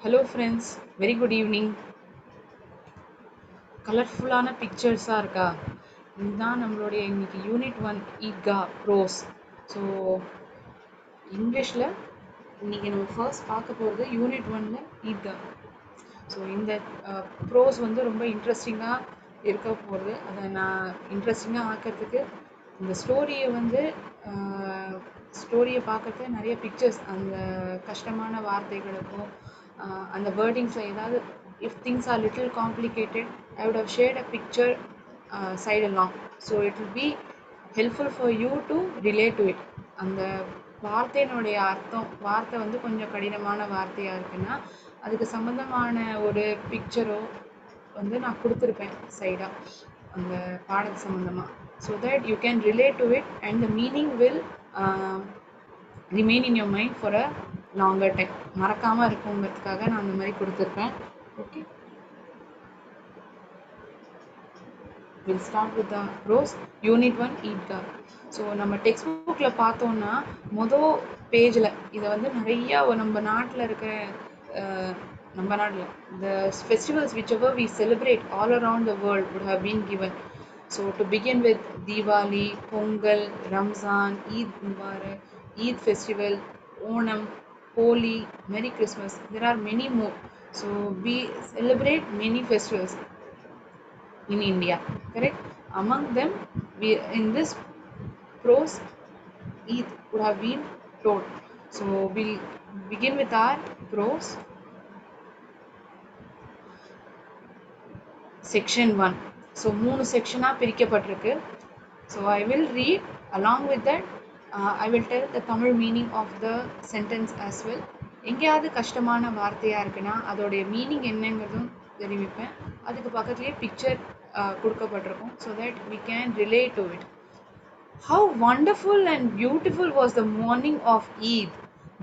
Hello friends, very good evening. கலர்ஃபுல்லான பிக்சர்ஸாக இருக்கா? இதுதான் நம்மளுடைய இன்னைக்கு யூனிட் 1 ஈட்கா ப்ரோஸ். ஸோ இங்கிலீஷில் இன்னைக்கு நம்ம ஃபர்ஸ்ட் பார்க்க போகிறது யூனிட் 1ல் ஈட்கா. ஸோ இந்த ப்ரோஸ் வந்து ரொம்ப இன்ட்ரெஸ்டிங்காக இருக்க போகிறது. அதை நான் இன்ட்ரெஸ்டிங்காக ஆக்கிறதுக்கு இந்த ஸ்டோரியை வந்து ஸ்டோரியை பார்க்கறதுக்கு நிறைய பிக்சர்ஸ், அந்த கஷ்டமான வார்த்தைகளுக்கும் அந்த வேர்டிங்ஸில் ஏதாவது if things are little complicated, I would have shared a picture side along. So it will be helpful for you to relate to it. அந்த வார்த்தையினுடைய அர்த்தம், வார்த்தை வந்து கொஞ்சம் கடினமான வார்த்தையாக இருக்குன்னா அதுக்கு சம்மந்தமான ஒரு பிக்சரோ வந்து நான் கொடுத்துருப்பேன் சைடாக அந்த பாடத்து சம்மந்தமாக. So that you can relate to it and the meaning will remain in your mind for a longer time. மறக்காமல் இருக்குங்கிறதுக்காக நான் அந்த மாதிரி கொடுத்துருப்பேன். Okay, we'll start with the prose unit 1 Eidgh. So நம்ம டெக்ஸ்ட் புக்கில் பார்த்தோம்னா மொதல் பேஜில் இதை வந்து நிறையா நம்ம நாட்டில் இருக்கிற நம்ம நாட்டில் the festivals whichever we celebrate all around the world would have been given. So to begin with Diwali, Pongal, Ramzan, Eid Mubarak, Eid festival, Onam, Holi, Merry Christmas. There are many more. So we celebrate many festivals in India, correct? Among them, we in this prose, Eid would have been told. So we'll begin with our prose. Section 1. So 3 செக்ஷனாக பிரிக்கப்பட்டிருக்கு. So I will read along with that. I will tell the Tamil meaning of the sentence as well. எங்கேயாவது கஷ்டமான வார்த்தையாக இருக்குன்னா அதோடைய meaning என்னங்கிறதும் தெரிவிப்பேன். அதுக்கு பக்கத்துலேயே picture கொடுக்கப்பட்டிருக்கும். So that we can relate to it. How wonderful and beautiful was the morning of Eid.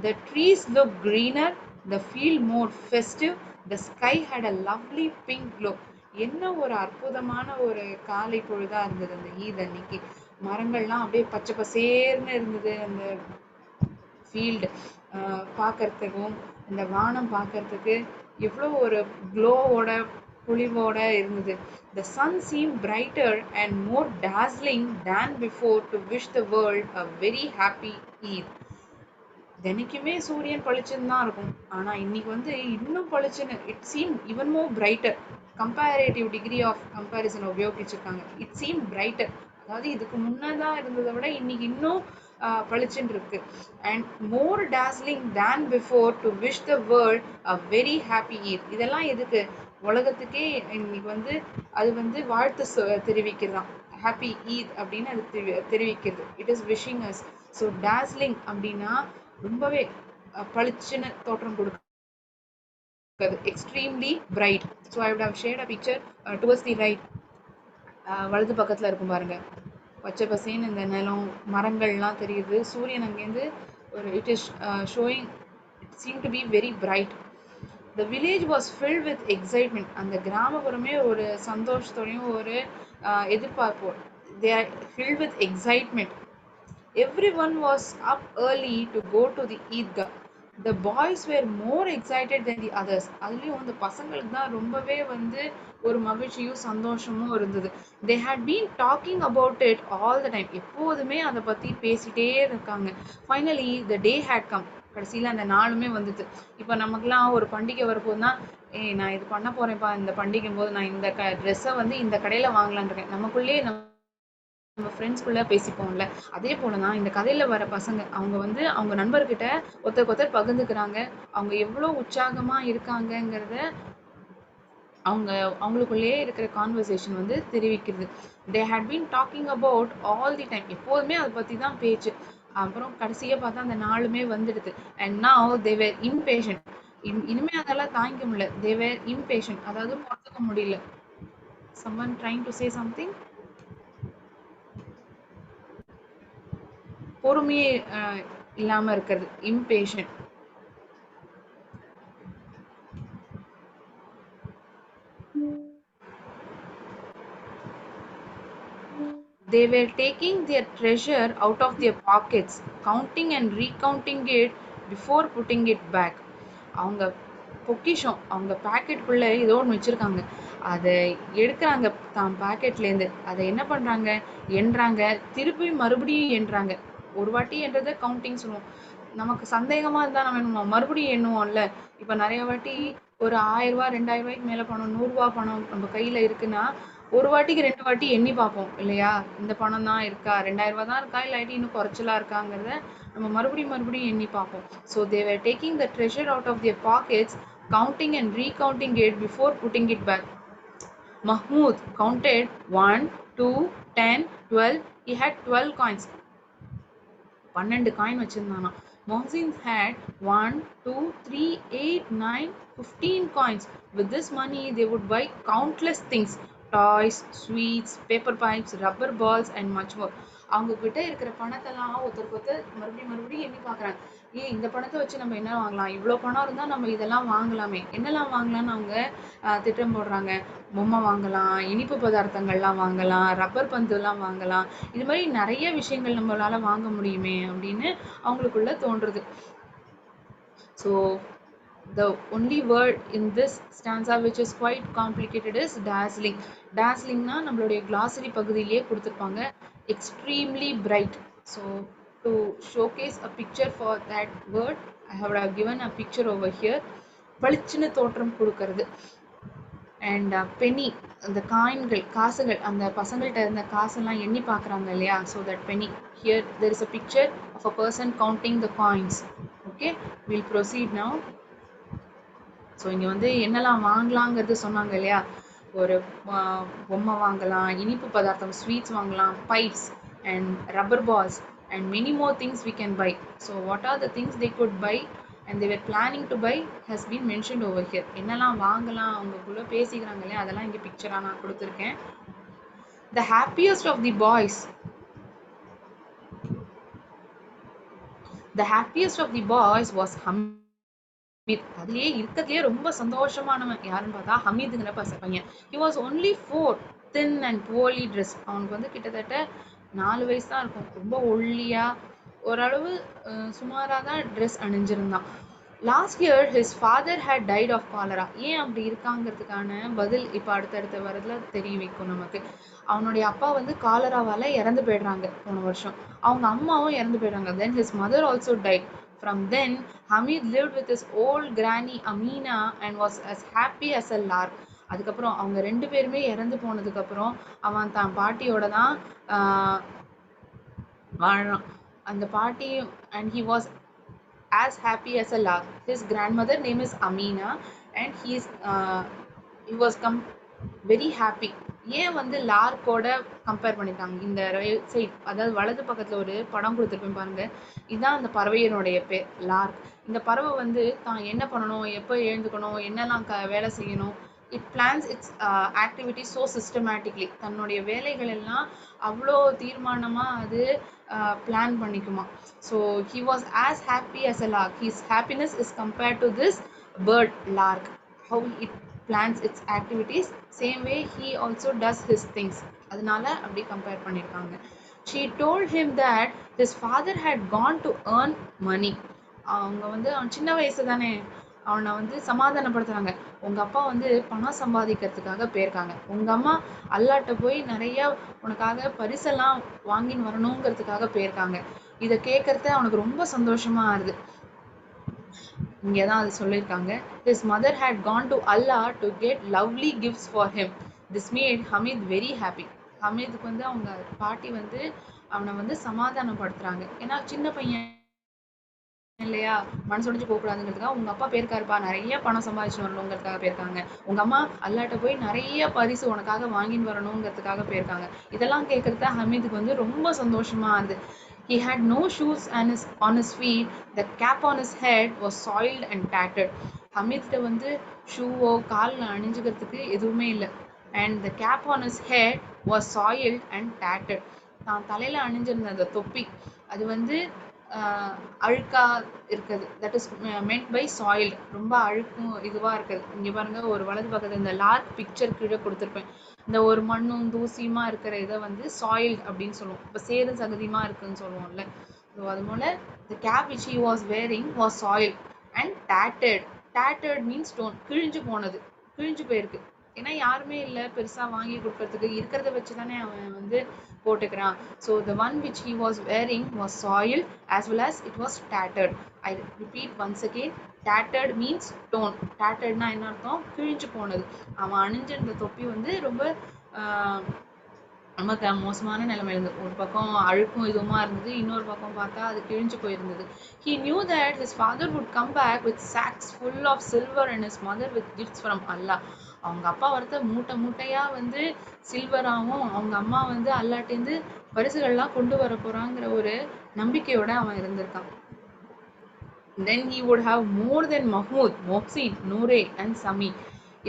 The trees looked greener, the field more festive, the sky had a lovely pink glow. என்ன ஒரு அற்புதமான ஒரு காலை பொழுதா இருந்தது அந்த ஈத் அன்னைக்கு. மரங்கள்லாம் அப்படியே பச்சை பசேர்னு இருந்தது. அந்த ஃபீல்டு பார்க்கறதுக்கும் இந்த வானம் பார்க்கறதுக்கு எவ்வளோ ஒரு க்ளோவோட பொலிவோட இருந்தது. The sun seemed brighter and more dazzling than before to wish the world a very happy Eid. தினைக்குமே சூரியன் பளிச்சுன்னு தான் இருக்கும், ஆனால் இன்னைக்கு வந்து இன்னும் பளிச்சுன்னு, it seem even more brighter. Comparative degree of comparison உபயோகிச்சிருக்காங்க. இட் சீம் பிரைட்டர், அதாவது இதுக்கு முன்னதான் இருந்ததை விட இன்னைக்கு இன்னும் பளிச்சுன்னு இருக்கு. And more dazzling than before to wish the world a very happy Eid. இதெல்லாம் எதுக்கு? உலகத்துக்கே இன்னைக்கு வந்து அது வந்து வாழ்த்து தெரிவிக்கிறதாம். ஹாப்பி ஈத் அப்படின்னு அது தெரிவிக்கிறது. It is wishing us. So dazzling அப்படின்னா ரொம்பவே பளிச்சுன்னு தோற்றம் கொடுக்குறது. Extremely bright. So I would have shared a picture towards the right. வலது பக்கத்தில் இருக்கும் பாருங்க, பச்சை பசேன்னு இந்த நிலம், மரங்கள்லாம் தெரியுது. சூரியன் அங்கேருந்து ஒரு it is showing, it seem to be very bright. The village was filled with excitement. அந்த கிராமப்புறமே ஒரு சந்தோஷத்தோடையும் ஒரு எதிர்பார்ப்போம். They are filled with excitement. Everyone was up early to go to the Eidgah. The boys were more excited than the others. அதுலேயும் அந்த பசங்களுக்கு தான் ரொம்பவே வந்து ஒரு மகிழ்ச்சியும் சந்தோஷமும் இருந்தது. They had been talking about it all the time. எப்போதுமே அதை பற்றி பேசிட்டே இருக்காங்க. Finally the day had come. கடைசியில் அந்த நாளுமே வந்துது. இப்போ நமக்குலாம் ஒரு பண்டிகை வரப்போதுன்னா, நான் இது பண்ண போகிறேன்ப்பா, இந்த பண்டிகை போது நான் இந்த ட்ரெஸ்ஸை வந்து இந்த கடையில் வாங்கலான் இருக்கேன். நமக்குள்ளேயே நம்ம ஃப்ரெண்ட்ஸ்குள்ளே பேசிப்போம்ல, அதே போல தான் இந்த கதையில் வர பசங்க அவங்க வந்து அவங்க நண்பர்கிட்ட ஒருத்தருக்கு ஒருத்தர் பகிர்ந்துக்கிறாங்க. அவங்க எவ்வளோ உற்சாகமாக இருக்காங்கங்கிறத அவங்களுக்குள்ளேயே இருக்கிற கான்வர்சேஷன் வந்து தெரிவிக்கிறது. They had been talking about all the time. எப்போதுமே அதை பற்றி தான் பேச்சு. அப்புறம் கடைசியாக பார்த்தா அந்த நாளுமே வந்துடுது. And now they were impatient. இனிமே அதெல்லாம் தாங்கிக்க முடியல. தே வேர் இம்பேஷண்ட், அதாவது பொறுத்துக்க முடியல. someone trying to say something? பொறுமையே இல்லாமல் இருக்கிறது, impatient. They were taking their treasure out of their pockets, counting and recounting it before putting it back. அவங்க பொக்கிஷம். அவங்க பாக்கெட்டுக்குள்ள ஏதோ ஒண்ணு வச்சிருக்காங்க. அத எடுக்குறாங்க தான் பாக்கெட்லேருந்து. அத என்ன பண்றாங்க? எண்றாங்க. திருப்பி மறுபடியும் எண்றாங்க. ஒரு வாட்டி எண்றத கவுண்டிங் சொல்லுவோம். நமக்கு சந்தேகமா இருந்தா நம்ம என்ன பண்ணுவோம்? மறுபடியும் எண்ணுவோம்ல. இப்ப நெறைய வாட்டி ஒரு ரூ. 1000 ரூ. 2000 மேல பணம், ரூ. 100 பணம் நம்ம கையில இருக்குன்னா, ஒரு வாட்டிக்கு 2 வாட்டி எண்ணி பார்ப்போம் இல்லையா? இந்த பணம் தான் இருக்கா? ரூ. 2000 தான் இருக்கா? இல்லாட்டி இன்னும் குறைச்சலா இருக்காங்கிறத நம்ம மறுபடியும் எண்ணி பார்ப்போம். So they were taking the treasure out of their pockets, counting and recounting it before putting it back. Mahmoud counted 1, 2, 10, 12. He had 12 coins. 12 coin வச்சிருந்தானா. Mohsin had 1, 2, 3, 8, 9, 15 coins. With this money, they would buy countless things. Toys, sweets, paper pipes, rubber balls and much more. அவங்க கிட்ட இருக்கிற பணத்தெல்லாம் ஒருத்தருக்கு மறுபடியும் எண்ணி பார்க்குறாங்க. இந்த பணத்தை வச்சு நம்ம என்ன வாங்கலாம்? இவ்வளோ பணம் இருந்தால் நம்ம இதெல்லாம் வாங்கலாமே. என்னெல்லாம் வாங்கலாம்னு அவங்க திட்டம் போடுறாங்க. பொம்மை வாங்கலாம், இனிப்பு பதார்த்தங்கள்லாம் வாங்கலாம், ரப்பர் பந்துலாம் வாங்கலாம். இது மாதிரி நிறைய விஷயங்கள் நம்மளால வாங்க முடியுமே அப்படின்னு அவங்களுக்குள்ள தோன்றுது. So the only word in this stanza which is quite complicated is dazzling. Dazzlingனா நம்மளுடைய glossary பகுதியிலேயே கொடுத்துருப்பாங்க. Extremely bright. So to showcase a picture for that word, I have given a picture over here. பளிச்சுன்னு தோற்றம் கொடுக்கிறது. And Beni, அந்த காயின்கள், காசுகள், அந்த பசங்கள்கிட்ட இருந்த காசெல்லாம் எண்ணி பார்க்குறாங்க இல்லையா? So that penny. Here there is a picture of a person counting the coins. Okay, will proceed now. So இங்கே வந்து என்னெல்லாம் வாங்கலாங்கிறது சொன்னாங்க இல்லையா? ஒரு பொம்மை வாங்கலாம், இனிப்பு பதார்த்தம், ஸ்வீட்ஸ் வாங்கலாம், pipes and rubber balls and many more things we can buy. So what are the things they could buy and they were planning to buy has been mentioned over here. என்னெல்லாம் வாங்கலாம் அவங்களுக்குள்ள பேசிக்கிறாங்க இல்லையா? அதெல்லாம் இங்கே பிக்சராக நான் கொடுத்துருக்கேன். The happiest of the boys was Hamid. அதுலயே இருக்கிறதுலயே ரொம்ப சந்தோஷமானவன் யாருன்னு பார்த்தா ஹமீதுங்கிற பையன். He was only 4, thin and poorly dressed. அவனுக்கு வந்து கிட்டத்தட்ட 4 வயசு தான் இருக்கும். ரொம்ப ஒல்லியா, ஓரளவு சுமாராக தான் ட்ரெஸ் அணிஞ்சிருந்தான். Last year his father had died of cholera. ஏன் அப்படி இருக்காங்கிறதுக்கான பதில் இப்போ அடுத்தடுத்த வரதுல தெரிவிக்கும் நமக்கு. அவனுடைய அப்பா வந்து காலராவால் இறந்து போயிடுறாங்க போன வருஷம். அவங்க அம்மாவும் இறந்து போயிடுறாங்க. Then his mother also died. From then, Hamid lived with his old granny Amina and was as happy as a lark. அதுக்கப்புறம் அவங்க 2 பேருமே இறந்து போனதுக்கப்புறம் அவன் தான் பாட்டியோட தான் வாழறான். அந்த பாட்டி, and he was as happy as a lark. His grandmother name is Amina and he was very happy. ஏன் வந்து லார்க்கோட கம்பேர் பண்ணிட்டாங்க? இந்த ரைட் சைட், அதாவது வலது பக்கத்தில் ஒரு படம் கொடுத்துருப்பேன் பாருங்க. இதுதான் அந்த பறவையினுடைய பேர், லார்க். இந்த பறவை வந்து தான் என்ன பண்ணணும், எப்போ எழுந்துக்கணும், என்னெல்லாம் வேலை செய்யணும், it plans its activity so systematically. தன்னுடைய வேலைகள் எல்லாம் அவ்வளோ தீர்மானமாக அது பிளான் பண்ணிக்குமா. So he was as happy as a lark. His happiness is compared to this bird lark. how it plans its activities, same way he also does his things. அதனால அப்படி compare பண்ணியிருக்காங்க. She told him that his father had gone to earn money. அவங்க வந்து அவன் சின்ன வயசு தானே, அவனை வந்து சமாதானப்படுத்துறாங்க. உங்க அப்பா வந்து பணம் சம்பாதிக்கிறதுக்காக போயிருக்காங்க, உங்க அம்மா அல்லாட்ட போய் நிறைய உனக்காக பரிசெல்லாம் வாங்கின்னு வரணுங்கிறதுக்காக போயிருக்காங்க. இதை கேட்கறது அவனுக்கு ரொம்ப சந்தோஷமா ஆகுது. இங்கே தான் அது சொல்லியிருக்காங்க. His mother had gone to Allah to get lovely gifts for him. This made Hamid very happy. ஹமீதுக்கு வந்து அவங்க பாட்டி வந்து அவனை வந்து சமாதானப்படுத்துறாங்க. ஏன்னா சின்ன பையன் இல்லையா, மனசு உடைஞ்சு போகக்கூடாதுங்கிறதுக்காக உங்க அப்பா போயிருக்காருப்பா, நிறைய பணம் சம்பாதிச்சு வரணுங்கிறதுக்காக போயிருக்காங்க, உங்க அம்மா அல்லாட்ட போய் நிறைய பரிசு உனக்காக வாங்கின்னு வரணுங்கிறதுக்காக போயிருக்காங்க. இதெல்லாம் கேட்கறத ஹமீதுக்கு வந்து ரொம்ப சந்தோஷமா இருந்தது. He had no shoes on his feet. The cap on his head was soiled and tattered. ஹமீத்கிட்ட வந்து ஷூவோ காலில் அணிஞ்சுக்கிறதுக்கு எதுவுமே இல்லை. And the cap on his head was soiled and tattered. தான் தலையில் அணிஞ்சிருந்த அந்த தொப்பி அது வந்து அழுக்கா இருக்குது. That is meant by soiled. ரொம்ப அழுக்கும் இதுவாக இருக்குது. இங்கே பாருங்க, ஒரு வலது பக்கத்தில் இந்த லார்க் பிக்சர் கீழே கொடுத்துருப்பேன். இந்த ஒரு மண்ணும் தூசியுமா இருக்கிற இதை வந்து சாயில் அப்படின்னு சொல்லுவோம். இப்போ சேரும் சகதியுமா இருக்குன்னு சொல்லுவோம்ல. ஸோ அது போல the cap which he was wearing was soiled and tattered. tattered means torn, கிழிஞ்சு போனது, கிழிஞ்சு போயிருக்கு. ஏன்னா யாருமே இல்ல பெருசா வாங்கி கொடுக்கறதுக்கு, இருக்கிறத வச்சு தானே அவன் வந்து போட்டுக்கிறான். So the one which he was wearing was soiled as well as it was tattered. I repeat once again, tattered means torn. Tatteredனா என்ன அர்த்தம்? கிழிஞ்சு போனது. அவன் அணிஞ்சிருந்த தொப்பி வந்து ரொம்ப நமக்கு மோசமான நிலைமையில இருந்தது. ஒரு பக்கம் அழுக்கும் இதுவுமா இருந்தது, இன்னொரு பக்கம் பார்த்தா அது கிழிஞ்சு போயிருந்தது. He knew that his father would come back with sacks full of silver and his mother with gifts from Allah. அவங்க அப்பா வரத மூட்டை மூட்டையா வந்து சில்வராவும், அவங்க அம்மா வந்து அல்லாட்டேந்து பரிசுகள்லாம் கொண்டு வர போறாங்கிற ஒரு நம்பிக்கையோட அவன் இருந்திருக்கான். Then he would have more than Mahmoud, Mohsin, Noore and Sami.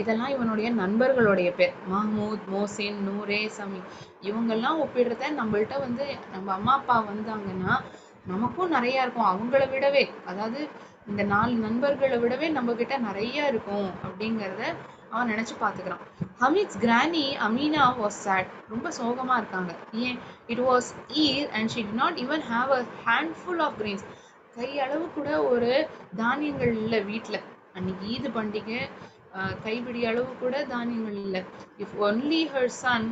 இதெல்லாம் இவனுடைய நண்பர்களுடைய பேர். மஹ்மூத், மோசின், நூரே, சமி. இவங்கெல்லாம் ஒப்பிடுறத நம்மள்ட்ட வந்து நம்ம அம்மா அப்பா வந்தாங்கன்னா நமக்கும் நிறைய இருக்கும் அவங்கள விடவே. அதாவது இந்த 4 நண்பர்களை விடவே நம்ம கிட்ட நிறைய இருக்கும் அப்படிங்கிறத அவன் நினைச்சு பார்த்துக்கிறான். Hamid's granny Amina was sad. ரொம்ப சோகமா இருக்காங்க. ஏன்? It was Eid and she did not even have a handful of grains. கையளவு கூட ஒரு தானியங்கள் இல்லை வீட்டில். அன்னைக்கு ஈது பண்டிகை, கைப்பிடி அளவு கூட தானியங்கள் இல்லை. If only her Sun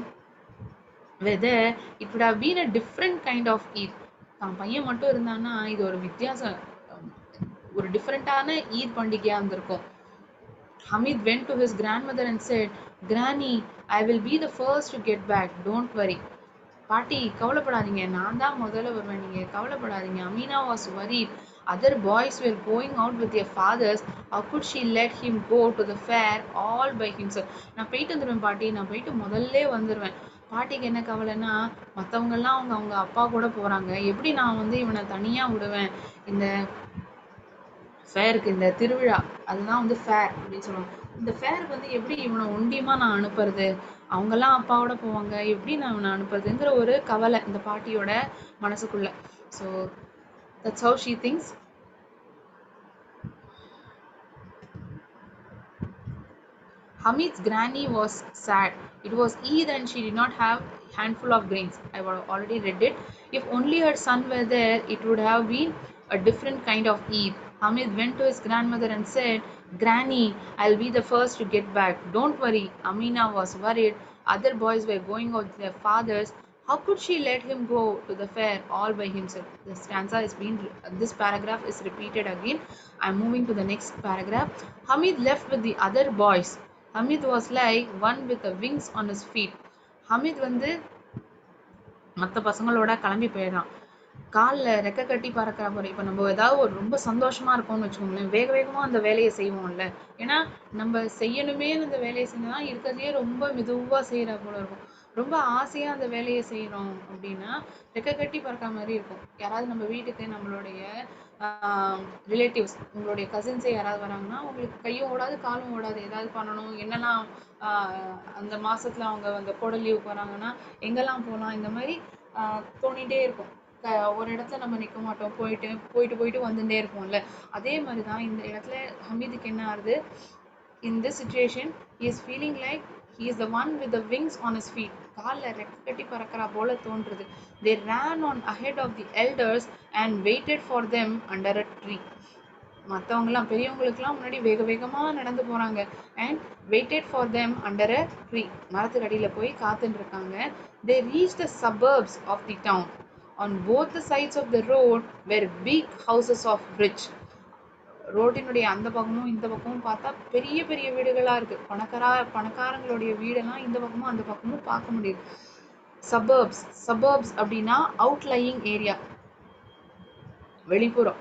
whether it would have been a different kind of Eid. தான் பையன் மட்டும் இருந்தான்னா இது ஒரு வித்தியாசம், ஒரு டிஃப்ரெண்டான ஈத் பண்டிகையா இருந்திருக்கும். Hamid went to his grandmother and said, Granny, I will be the first to get back. Don't worry. பாட்டி கவலைப்படாதீங்க, நான் தான் முதல்ல வருவேன், நீங்க கவலைப்படாதீங்க. Amina was worried. Other boys were going out with their fathers. How could she let him go to the fair all by himself? நான் போயிட்டு வந்துடுவேன் பாட்டி, நான் போயிட்டு முதல்ல வந்துடுவேன். பாட்டிக்கு என்ன கவலைன்னா மற்றவங்கெல்லாம் அவங்க அவங்க அப்பா கூட போறாங்க, எப்படி நான் வந்து இவனை தனியா விடுவேன்? இந்த ஃபேருக்கு, இந்த திருவிழா அதுதான் வந்து ஃபேர் அப்படின்னு சொல்லுவாங்க. இந்த ஃபேருக்கு வந்து எப்படி இவனை ஒண்டியமா நான் அனுப்புறது? அவங்கெல்லாம் அப்பாவோட போவாங்க, எப்படி நான் இவனை அனுப்புறதுங்கிற ஒரு கவலை இந்த பாட்டியோட மனசுக்குள்ள. So that's how she things. Hamid's granny was sad. It was Eid and she did not have handful of grains. I have already read it. If only her son were there, it would have been a different kind of Eid. Hamid went to his grandmother and said, Granny, I'll be the first to get back. Don't worry. Amina was worried. Other boys were going out with their fathers. How could she let him go to the fair all by himself? This stanza is being, this paragraph is repeated again. I'm moving to the next paragraph. Hamid left with the other boys. Hamid was like one with the wings on his feet. Hamid வந்து மற்ற பசங்களோட கிளம்பி போயிடுறான். காலில் ரெக்க கட்டி பறக்கிற போற. இப்போ நம்ம ஏதாவது ஒரு ரொம்ப சந்தோஷமா இருக்கோம்னு வச்சுக்கோங்களேன், வேக வேகமா அந்த வேலையை செய்வோம்ல. ஏன்னா நம்ம செய்யணுமே அந்த வேலையை செஞ்சா இருக்கிறதையே ரொம்ப மெதுவா செய்யற போல இருக்கும். ரொம்ப ஆசையா அந்த வேலையை செய்யறோம் அப்படின்னா ரெக்க கட்டி பறக்கிற மாதிரி இருக்கும். யாராவது நம்ம வீட்டுக்கு நம்மளுடைய ரிலேட்டிவ்ஸ், உங்களுடைய கசின்ஸே யாராவது வராங்கன்னா உங்களுக்கு கையும் ஓடாது காலும் ஓடாது, ஏதாவது பண்ணணும், என்னெல்லாம் அந்த மாசத்துல அவங்க அந்த கோடை லீவுக்கு வராங்கன்னா எங்கெல்லாம் போகலாம், இந்த மாதிரி தோணிட்டே இருக்கும். ஒரு இடத்துல நம்ம நிற்க மாட்டோம், போயிட்டு போயிட்டு போயிட்டு வந்துட்டே இருப்போம்ல. அதே மாதிரி தான் இந்த இடத்துல ஹமீதுக்கு என்ன ஆகுது? In this situation, he is feeling like he is the one with the wings on his feet. காலில் ரெக்க கட்டி பறக்கிறா போல தோன்றுது. They ran on ahead of the elders and waited for them under a tree. மற்றவங்கலாம் பெரியவங்களுக்குலாம் முன்னாடி வேக வேகமாக நடந்து போகிறாங்க. And weighted for them under a tree. மரத்துக்கு அடியில் போய் காத்துட்டு இருக்காங்க. They reached the suburbs of the town. On both the sides of the road were big houses of rich. ரோட்டினுடைய அந்த பக்கமும் இந்த பக்கமும் பார்த்தா பெரிய பெரிய வீடுகளாக இருக்குது. பணக்காரங்களுடைய வீடெல்லாம் இந்த பக்கமும் அந்த பக்கமும் பார்க்க முடியுது. சபர்ப்ஸ், சபர்ப்ஸ் அப்படின்னா அவுட்லையிங் ஏரியா, வெளிப்புறம்.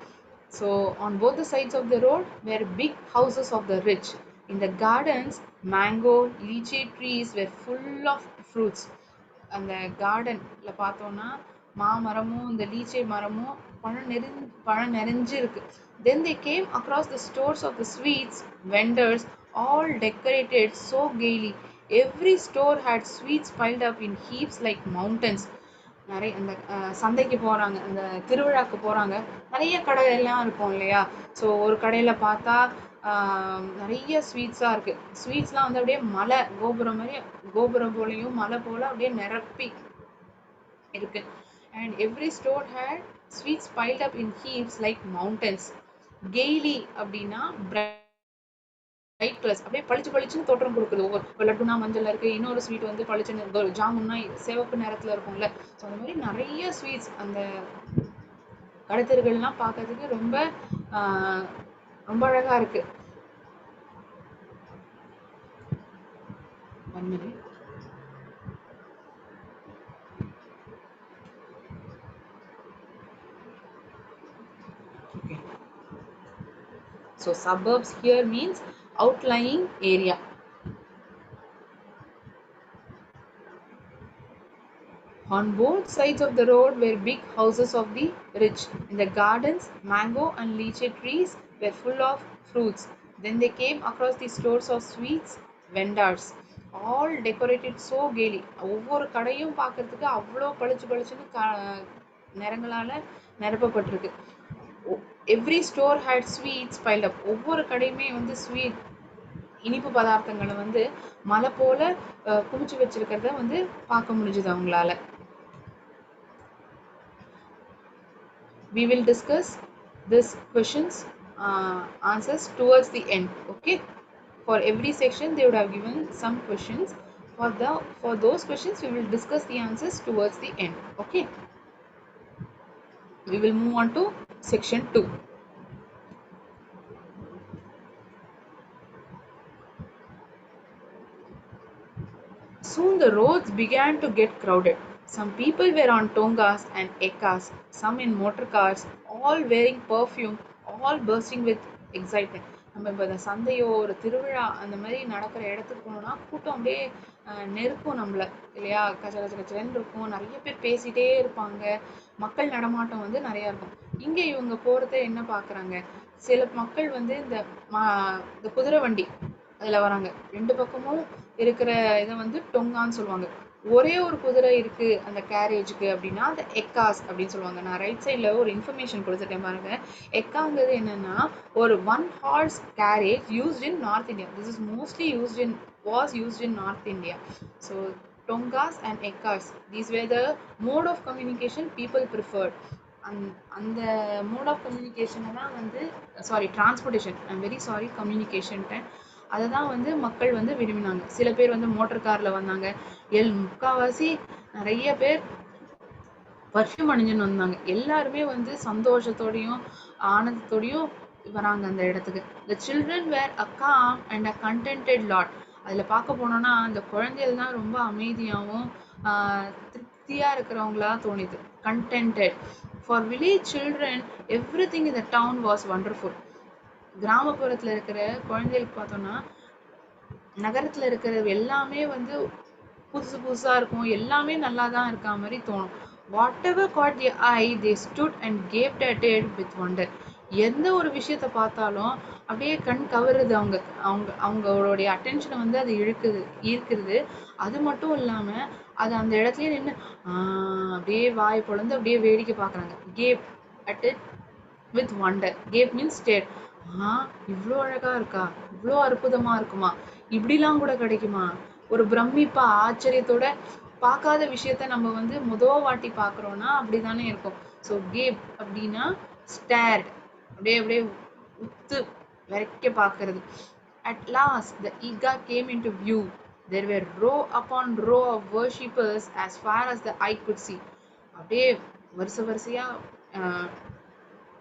So on both the sides of the road were big houses of the rich. In the gardens, mango, lychee trees were full of fruits. அந்த கார்டன்ல பார்த்தோம்னா மாமரமும் இந்த லீச்சை மரமும் பழம் நிறைஞ்சு இருக்கு. Then they came across the stores of the sweets vendors, all decorated so gaily. Every store had sweets piled up in heaps like mountains. நிறைய அந்த சந்தைக்கு போகிறாங்க, அந்த திருவிழாக்கு போகிறாங்க, நிறைய கடையெல்லாம் இருக்கும் இல்லையா. ஸோ ஒரு கடையில் பார்த்தா நிறைய ஸ்வீட்ஸாக இருக்குது. ஸ்வீட்ஸ்லாம் வந்து அப்படியே மலை கோபுரம் மாதிரி, கோபுரம் போலையும் மலை போல் அப்படியே நிரப்பி இருக்கு. And every store had sweets piled up in heaps like mountains. Gaily அப்படின்னா லைட் கலர்ஸ் அப்படியே பளிச்சு பளிச்சுன்னு தோற்றம் கொடுக்குது. ஒவ்வொரு லட்டுனா மஞ்சள்ல இருக்கு, இன்னொரு ஸ்வீட் வந்து பளிச்சுன்னு ஜாமுன்னா சிவப்பு நிறத்துல இருக்கும்ல. ஸோ அந்த மாதிரி நிறைய ஸ்வீட்ஸ் அந்த கடைத்தெருகள்லாம் பார்க்கறதுக்கு ரொம்ப ஆஹ், ரொம்ப அழகா இருக்கு. 1 minute. Okay. So suburbs here means outlying area. On both sides of the road were big houses of the rich. In the gardens, mango and lychee trees were full of fruits. Then they came across the stores of sweets, vendors, all decorated so gaily. ஒவ்வொரு கடையும் பார்க்கறதுக்கு அவ்வளோ பளிச்சு பளிச்சுன்னு நிறங்களால நிரப்பப்பட்டிருக்கு. Every store had sweets piled up. ஒவ்வொரு கடையுமே வந்து ஸ்வீட் இனிப்பு பதார்த்தங்களை வந்து மலை போல குமிச்சு வச்சிருக்கிறத வந்து பார்க்க முடிஞ்சுது அவங்களால. We will discuss this questions answers towards the end. Okay, for every section they would have given some questions. For those questions we will discuss the answers towards the end. Okay, we will move on to section 2. Soon the roads began to get crowded. Some people were on tongas and ekas, some in motor cars, all wearing perfume, all bursting with excitement. நம்ம இப்போ இந்த சந்தையோ ஒரு திருவிழா அந்த மாதிரி நடக்கிற இடத்துக்கு போனோம்னா கூட்டம் அப்படியே நெருக்கும் நம்மள இல்லையா? கச்ச கச்ச கச்சன்னு இருக்கும், நிறைய பேர் பேசிட்டே இருப்பாங்க, மக்கள் நடமாட்டம் வந்து நிறையா இருக்கும். இங்கே இவங்க போகிறத என்ன பார்க்குறாங்க, சில மக்கள் வந்து இந்த குதிரை வண்டி அதில் வராங்க. 2 பக்கமும் இருக்கிற இதை வந்து டொங்கான்னு சொல்லுவாங்க. ஒரே ஒரு குதிரை இருக்கு அந்த கேரேஜுக்கு அப்படின்னா அந்த எக்காஸ் அப்படின்னு சொல்லுவாங்க. நான் ரைட் சைடில் ஒரு இன்ஃபர்மேஷன் கொடுத்துருக்கேன் பாருங்க. எக்காங்கிறது என்னன்னா ஒரு 1 horse carriage used in North India. This is mostly was used in North India. So tongas and ekas, these were the mode of communication people preferred. அந்த மோட் ஆஃப் கம்யூனிகேஷனை தான் வந்து டிரான்ஸ்போர்ட்டேஷன், ஐம் வெரி சாரி, கம்யூனிகேஷன்ட்டேன், அதை தான் வந்து மக்கள் வந்து விரும்பினாங்க. சில பேர் வந்து மோட்டர் காரில் வந்தாங்க, முக்கால்வாசி நிறைய பேர் பர்ஃப்யூம் அணிஞ்சுன்னு வந்தாங்க. எல்லாருமே வந்து சந்தோஷத்தோடையும் ஆனந்தத்தோடையும் வராங்க அந்த இடத்துக்கு. The children were a calm and a contented lot. அதில் பார்க்க போனோம்னா அந்த குழந்தைகள் தான் ரொம்ப அமைதியாகவும் திருப்தியாக இருக்கிறவங்களா தோணுது. Contented. For village children, everything in the town was wonderful. கிராமப்புறத்தில் இருக்கிற குழந்தைகளுக்கு பார்த்தோம்னா நகரத்தில் இருக்கிறது எல்லாமே வந்து புதுசு புதுசாக இருக்கும், எல்லாமே நல்லா தான் இருக்கா மாதிரி தோணும். Whatever caught their eye, they stood and gaped at it with wonder. எந்த ஒரு விஷயத்தை பார்த்தாலும் அப்படியே கண் கவருது, அவங்களுடைய அட்டென்ஷனை வந்து அது ஈர்க்கிறது. அது மட்டும் இல்லாமல் அது அந்த இடத்துலயே நின்று அப்படியே வாய் பொழந்து அப்படியே வேடிக்கை பார்க்குறாங்க. Gape at it with wonder. Gape means stare. இவ்வளோ அழகா இருக்கா, இவ்வளோ அற்புதமா இருக்குமா, இப்படிலாம் கூட கிடைக்குமா, ஒரு பிரமிப்பா ஆச்சரியத்தோட பார்க்காத விஷயத்த நம்ம வந்து வாட்டி பார்க்குறோன்னா அப்படிதானே இருக்கும். ஸோ கேப் அப்படின்னா ஸ்டேர்ட், அப்படியே அப்படியே உத்து வரைக்க பார்க்கறது. At last the Eidgh came into view. There were row upon row of worshippers as far as the eye could see. அப்படியே வரிசையா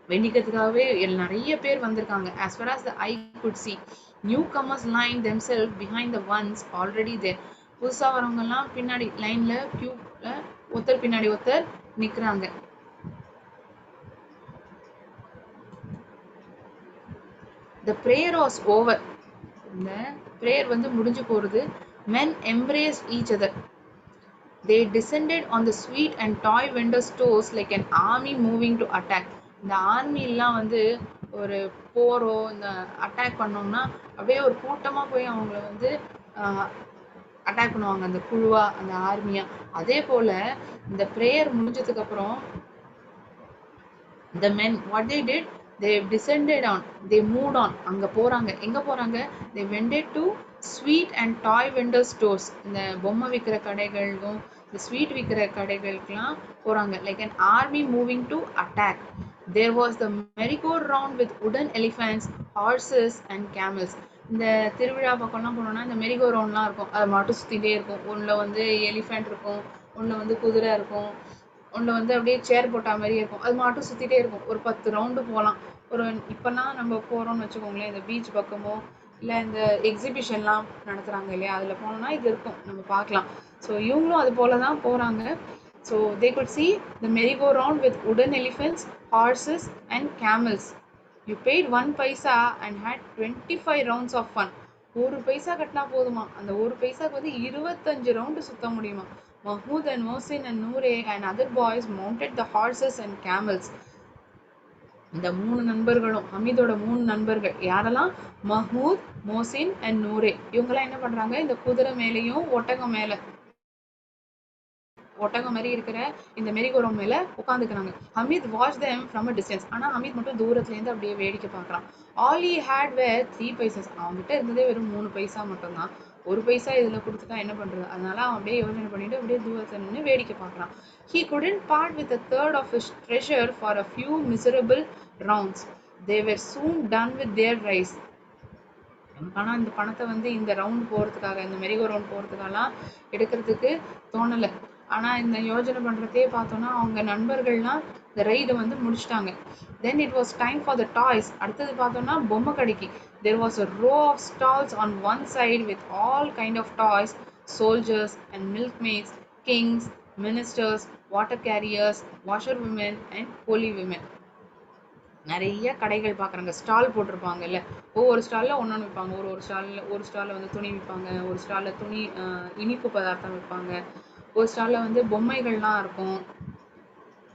வேண்டிக்கிறதுக்காகவே நிறைய பேர் வந்திருக்காங்க. As far as the eye could see, newcomers lined themselves behind the ones already there. புதுசா வரவங்க எல்லாம் பின்னாடி லைன்ல கியூல ஒருத்தர் பின்னாடி ஒருத்தர் நிக்கிறாங்க. The prayer was over. இந்த prayer வந்து முடிஞ்சு போறது. Men embraced each other. They descended on the sweet and toy vendor stores like an army moving to attack. இந்த ஆர்மி எல்லாம் வந்து ஒரு போரோ இந்த அட்டாக் பண்ணோம்னா அப்படியே ஒரு கூட்டமா போய் அவங்கள வந்து அட்டாக் பண்ணுவாங்க, அந்த குழுவா, அந்த ஆர்மியா. அதே போல இந்த பிரேயர் முடிஞ்சதுக்கு அப்புறம் the men, what they did, they descended on, they moved on. அங்க போறாங்க. எங்க போறாங்க? they went to sweet and toy vendor stores. இந்த பொம்மை விக்கிற கடைகளுக்கும் இந்த ஸ்வீட் விக்கிற கடைகளுக்கெல்லாம் போறாங்க. like an army moving to attack. There was the merry-go-round with wooden elephants, horses and camels. இந்த திருவிழா பக்கம்லாம் போனோம்னா இந்த மெரிகோ ரவுண்ட்லாம் இருக்கும், அதை மட்டும் சுற்றிட்டே இருக்கும். ஒன்றில் வந்து எலிஃபெண்ட் இருக்கும், ஒன்றில் வந்து குதிரை இருக்கும், ஒன்றில் வந்து அப்படியே சேர் போட்டா மாதிரி இருக்கும். அது மட்டும் சுற்றிட்டே இருக்கும். ஒரு 10 ரவுண்டு போகலாம். ஒரு இப்போனா நம்ம போகிறோம்னு வச்சுக்கோங்களேன், இந்த பீச் பக்கமோ இல்லை இந்த எக்ஸிபிஷன்லாம் நடத்துகிறாங்க இல்லையா, அதில் போனோம்னா இது இருக்கும், நம்ம பார்க்கலாம். ஸோ இவங்களும் அது போல தான் போகிறாங்க. So they could see the merry-go-round with wooden elephants, horses and camels. You paid 1 paisa and had 25 rounds of fun. ஒரு பைசா கட்டினா போதுமா, அந்த ஒரு பைசாக்கு வந்து 25 ரவுண்டு சுத்த முடியுமா. Mahmood and Mohsin and Noore and other boys mounted the horses and camels. இந்த 3 நண்பர்களும், ஹமீதோட 3 நண்பர்கள் யாரெல்லாம், மஹ்மூத், மோசின் அண்ட் நூரே, இவங்கெல்லாம் என்ன பண்றாங்க, இந்த குதிரை மேலேயும் ஒட்டகம் மேல, ஒட்டகம் மாதிரி இருக்கிற இந்த மெரிகோரம் மேல உட்காந்துக்கிறாங்க. Hamid watch them from a distance. ஆனா ஹமீத் மட்டும் தூரத்துல இருந்து அப்படியே வேடிக்கை பார்க்கறான். all he had were 3 Pisces. அவன்கிட்ட இருந்ததே வெறும் 3 பைசா மட்டும்தான். ஒரு பைசா இதுல கொடுத்துட்டா என்ன பண்றது, அதனால அவன் அப்படியே யோசனை பண்ணிட்டு அப்படியே தூரத்துல நின்று வேடிக்கை பார்க்கறான். he couldn't part with a third of his treasure for a few miserable rounds. they were soon done with their rice. ஆனால் இந்த பணத்தை வந்து இந்த ரவுண்ட் போகிறதுக்காக, இந்த மெரிகோ ரவுண்ட் போகிறதுக்காகலாம் எடுக்கிறதுக்கு தோணலை. ஆனால் இந்த யோஜனை பண்ணுறதே பார்த்தோன்னா அவங்க நண்பர்கள்லாம் இந்த ரைடை வந்து முடிச்சிட்டாங்க. Then it was time for the toys. அடுத்தது பார்த்தோன்னா பொம்மை கடைக்கு. There was a row of stalls on one side with all kind of toys, soldiers and milk maids, kings, ministers, water carriers, washer women and holy women. நிறைய கடைகள் பார்க்குறாங்க, stall போட்டிருப்பாங்கல்ல, ஒவ்வொரு ஸ்டாலில் ஒன்று ஒன்று விற்பாங்க. ஒரு ஸ்டாலில் வந்து துணி விற்பாங்க, ஒரு ஸ்டாலில் துணி இனிப்பு பதார்த்தம் விற்பாங்க, ஒரு ஸ்டாலில் வந்து பொம்மைகள்லாம் இருக்கும்.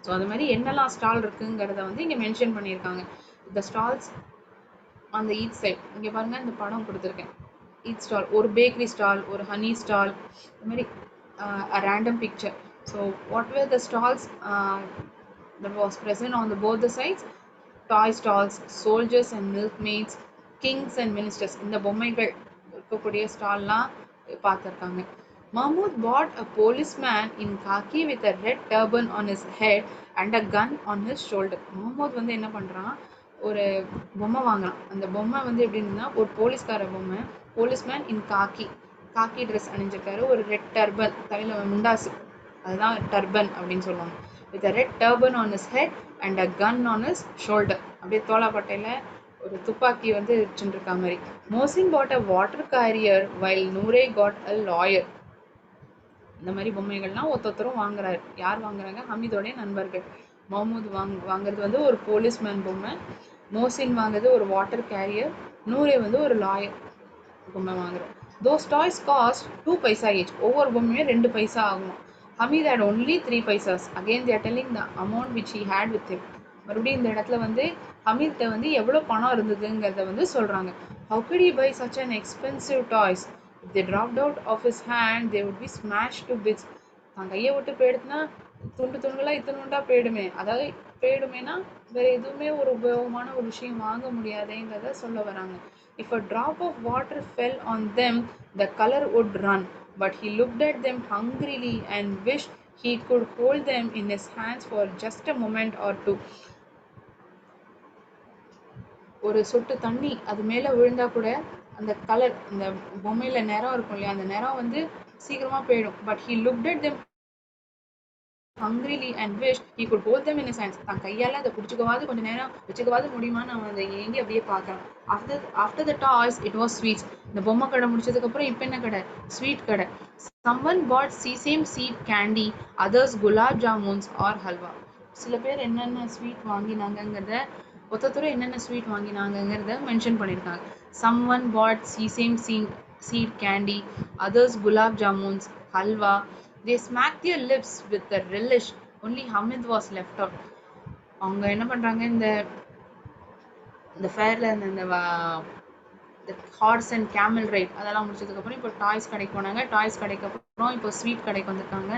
ஸோ அது மாதிரி என்னெல்லாம் ஸ்டால் இருக்குங்கிறத வந்து இங்கே மென்ஷன் பண்ணியிருக்காங்க. இந்த ஸ்டால்ஸ் அந்த ஈச் சைட் இங்கே பாருங்கள், இந்த படம் கொடுத்துருக்கேன். ஈச் ஸ்டால், ஒரு பேக்கரி ஸ்டால், ஒரு ஹனி ஸ்டால், இந்த மாதிரி random picture. So what were the stalls that was present on the both the sides? Toy stalls, soldiers and milkmaids, kings and ministers. இந்த பொம்மைகள் இருக்கக்கூடிய ஸ்டால்லாம் பார்த்துருக்காங்க. Mahmood bought a policeman in khaki with a red turban on his head and a gun on his shoulder. Mahmood வந்து என்ன பண்ணுறான், ஒரு பொம்மை வாங்குறான். அந்த பொம்மை வந்து எப்படின்னா ஒரு போலீஸ்கார பொம்மை, போலீஸ்மேன் இன் காக்கி, காக்கி ட்ரெஸ் அணிஞ்சிருக்காரு, ஒரு ரெட் டர்பன், தலையில் முண்டாசு, அதுதான் டர்பன் அப்படின்னு சொல்லுவாங்க. with a red turban on his head and a gun on his shoulder. அப்படியே தோளாப்பட்டையில் ஒரு துப்பாக்கி வந்து வச்சுருக்க மாதிரி. Mohsin bought a water carrier while Noore got a lawyer. இந்த மாதிரி பொம்மைகள்லாம் ஒருத்தரும் வாங்குறாரு. யார் வாங்குறாங்க, ஹமீதோடைய நண்பர்கள். மஹமூத் வாங்குறது வந்து ஒரு போலீஸ்மேன் பொம்மை, மோசின் வாங்குறது ஒரு வாட்டர் கேரியர், நூரே வந்து ஒரு லாயர் பொம்மை வாங்குறாரு. those toys cost 2 paisa each. ஒவ்வொரு பொம்மையும் 2 பைசா ஆகும். Hamid had only 3 paisas. Again they are telling the amount which he had with him. மறுபடியும் இந்த இடத்துல வந்து ஹமீத்கிட்ட வந்து எவ்வளோ பணம் இருந்ததுங்கிறத வந்து சொல்கிறாங்க. How could he buy such an expensive toys? If they dropped out of his hand, they would be smashed to bits. தான் கையை விட்டு போயிடுத்துனா துண்டுகளாக இத்தனுண்டா போயிடுமே, அதாவது போயிடுமேனா வேறு எதுவுமே ஒரு உபயோகமான ஒரு விஷயம் வாங்க முடியாதேங்கிறத சொல்ல வராங்க. If a drop of water fell on them, the color would run. But he looked at them hungrily and wished he could hold them in his hands for just a moment or two. ஒரு சொட்டு தண்ணி அது மேலே விழுந்தா கூட அந்த colour, அந்த பொம்மையில் நிறம் இருக்கும் இல்லையா, அந்த நிறம் வந்து சீக்கிரமாக போயிடும். But he looked at them hungrily and wished he could hold them in his hands. தான் கையால் அதை பிடிச்சிக்கவாது கொஞ்சம் நேரம் வச்சுக்கவாது முடியுமான்னு அவன் அதை ஏங்கி அப்படியே பார்க்குறான். After the toys it was sweets. இந்த பொம்மை கடை முடிச்சதுக்கப்புறம் இப்போ என்ன கடை, ஸ்வீட் கடை. Someone bought sesame seed candy, others gulab jamuns or halwa. சில பேர் என்னென்ன ஸ்வீட் வாங்கினாங்கிறத, ஒருத்தர் என்னென்ன ஸ்வீட் வாங்கினாங்கிறத மென்ஷன் பண்ணியிருக்காங்க. Someone bought sesame seed candy, others gulab jamuns, halwa. They smacked their lips with a relish. Only Hamid was left out. அவங்க என்ன பண்றாங்க, இந்த ஃபேர்ல இந்த ஹார்ஸ் அண்ட் கேமல் ரைட் அதெல்லாம் முடிச்சதுக்கப்புறம் இப்போ டாய்ஸ் கடைக்கு போனாங்க. டாய்ஸ் கடைக்கு அப்புறம் இப்போ ஸ்வீட் கடைக்கு வந்திருக்காங்க.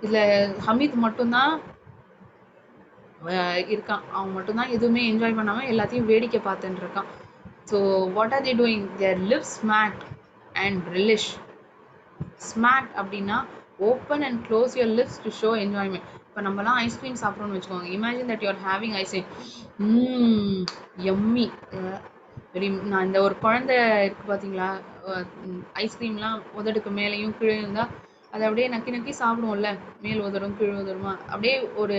இதில் ஹமீத் மட்டும்தான் இருக்கான். அவன் மட்டும்தான் எதுவுமே என்ஜாய் பண்ணாமல் எல்லாத்தையும் வேடிக்கை பார்த்துட்டு இருக்கான். So what are they doing, their lips smacked and relish. Smacked அப்படின்னா open and close your lips to show enjoyment. இப்போ நம்மலாம் ஐஸ்கிரீம் சாப்பிட்றோன்னு வச்சுக்கோங்க. Imagine that you're having ice cream, yummy. நான் இந்த ஒரு குழந்தை இருக்கு பார்த்தீங்களா? ஐஸ்கிரீம்லாம் உதடுக்கு மேலேயும் கீழயும் இருந்தா, அத அப்படியே நக்கி நக்கி சாப்பிடுவோம்ல. மேல் உதடும், கீழ் உதடுமா அப்படியே ஒரு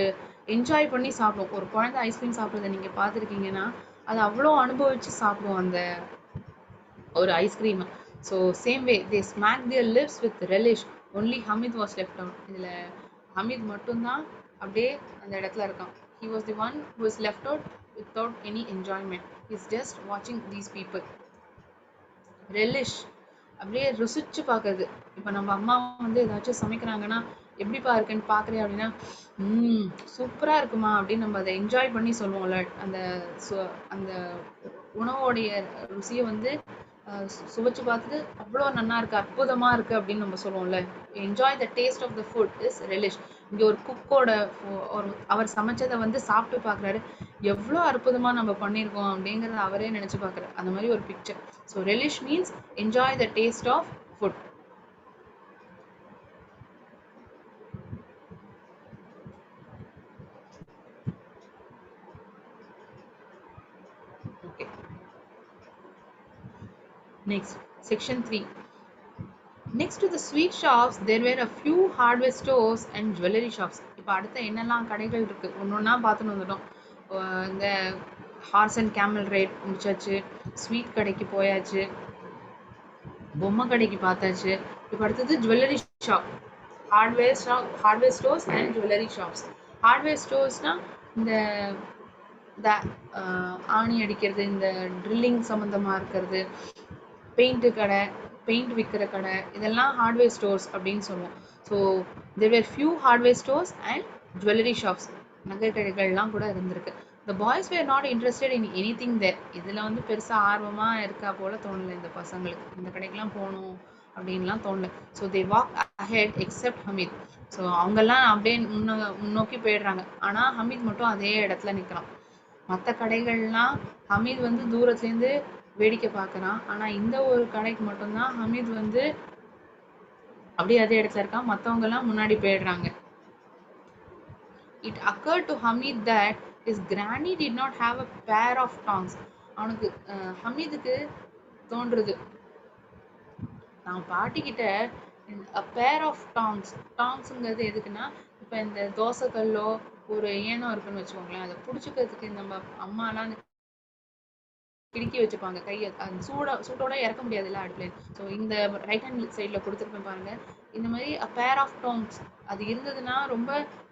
என்ஜாய் பண்ணி சாப்பிடும். ஒரு குழந்தை ஐஸ்கிரீம் சாப்பிடுறத நீங்க பார்த்துருக்கீங்கன்னா, அத அவ்ளோ அனுபவிச்சு சாப்பிடும் அந்த ஒரு ice cream. So same way they smack their lips with relish. Only Hamid was left out. இதுல ஹமீத் மட்டும்தான் அப்படியே அந்த இடத்துல இருக்கான். He was the one who is left out without any enjoyment. He's just watching these people. Relish அப்படியே ருசிச்சு பார்க்கறது. இப்ப நம்ம அம்மா வந்து ஏதாச்சும் சமைக்கிறாங்கன்னா, "எப்படிப்பா இருக்குன்னு பார்க்குறியா?" அப்படின்னா, சூப்பரா இருக்குமா" அப்படின்னு நம்ம அத என்ஜாய் பண்ணி சொல்லுவோம்ல. அந்த சு அந்த உணவோடைய ருசிய வந்து சுவைச்சு பார்த்துட்டு, "அவ்ளோ நன்னா இருக்கு, அற்புதமா இருக்கு" அப்படின்னு நம்ம சொல்லுவோம்ல. Enjoy the taste of the food is relish. இங்க ஒரு குக்கோட ஒரு அவர் சமைச்சத வந்து சாப்பிட்டு பார்க்குறாரு. எவ்ளோ அற்புதமா நம்ம பண்ணியிருக்கோம் அப்படிங்கிறத அவரே நினைச்சு பார்க்குறாரு. அந்த மாதிரி ஒரு picture. So relish means enjoy the taste of food. Okay. Next, section 3. Next to the sweet shops, there were a few hardware stores and jewelry shops. இப்போ அடுத்த என்னெல்லாம் கடைகள் இருக்கு ஒன்னொன்னா பார்த்துட்டு வந்துட்டோம். இந்த ஹார்ஸ் அண்ட் கேமல் ரைட் முடிச்சாச்சு, ஸ்வீட் கடைக்கு போயாச்சு, பொம்மை கடைக்கு பார்த்தாச்சு. இப்போ அடுத்தது jewellery shop. Hardware stores and jewellery shops. Hardware ஸ்டோர்ஸ்னா இந்த ஆணி அடிக்கிறது, இந்த ட்ரில்லிங் சம்மந்தமாக இருக்கிறது, பெயிண்ட் கடை, பெயிண்ட் விற்கிற கடை, இதெல்லாம் ஹார்ட்வேர் ஸ்டோர்ஸ் அப்படின்னு சொல்லுவோம். So there were few hardware stores and jewellery shops. நகை கடைகள்லாம் கூட இருந்திருக்கு. The boys were not interested in anything there. இதில் வந்து பெருசாக ஆர்வமாக இருக்கா போல தோணலை இந்த பசங்களுக்கு. இந்த கடைக்கெலாம் போகணும் அப்படின்லாம் தோணல. So they walk ahead except Hamid. So அவங்கெல்லாம் அப்படியே முன்னோக்கி போயிடுறாங்க. ஆனால் ஹமீத் மட்டும் அதே இடத்துல நிற்கிறான். மற்ற கடைகள்லாம் ஹமீத் வந்து தூரத்துலேருந்து வேடிக்கை பார்க்குறான். ஆனால் இந்த ஒரு கடைக்கு மட்டும்தான் ஹமீத் வந்து அப்படியே அதே இடத்துல இருக்கான். மற்றவங்கெல்லாம் முன்னாடி போயிடுறாங்க. It occurred to Hamid that his granny did not have a pair of tongs. அவனுக்கு ஹமீதுக்கு தோன்றுது, நான் பாட்டிக்கிட்ட a pair of tongs. டாங்ஸுங்கிறது எதுக்குன்னா, இப்போ இந்த தோசைக்கல்லோ ஒரு ஏனோ இருக்குன்னு வச்சுக்கோங்களேன், அதை பிடிச்சிக்கிறதுக்கு நம்ம அம்மாலாம் கிடுக்கி வச்சுப்பாங்க கையை. அந்த சூட்டோட இறக்க முடியாதுல்ல அடுப்புல. ஸோ இந்த ரைட் ஹேண்ட் சைடில் கொடுத்துருப்பேன் பாருங்க. இந்த மாதிரி a pair of tongs அது இருந்ததுன்னா ரொம்ப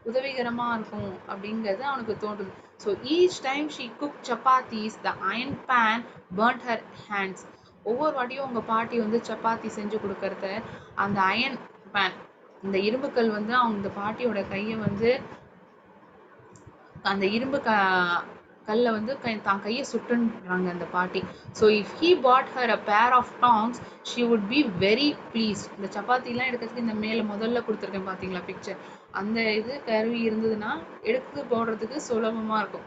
உதவிகரமா இருக்கும் அப்படிங்கிறது அவனுக்கு தோன்றுது. So each time she cook chapatis the iron pan burnt her hands. ஒவ்வொரு வாட்டியும் உங்க பாட்டி வந்து சப்பாத்தி செஞ்சு கொடுக்கறத அந்த அயன் பேன், இந்த இரும்புக்கல் வந்து அவங்க பாட்டியோட கையை வந்து அந்த இரும்பு கல்ல வந்து தான் கையை சுட்டுன்றாங்க அந்த பாட்டி. So if he bought her a pair of tongs she would be very please. இந்த சப்பாத்திலாம் எடுக்கிறதுக்கு இந்த மேலே முதல்ல கொடுத்துருக்கேன் பார்த்தீங்களா பிக்சர், அந்த இது கருவி இருந்ததுன்னா எடுத்து போடுறதுக்கு சுலபமாக இருக்கும்.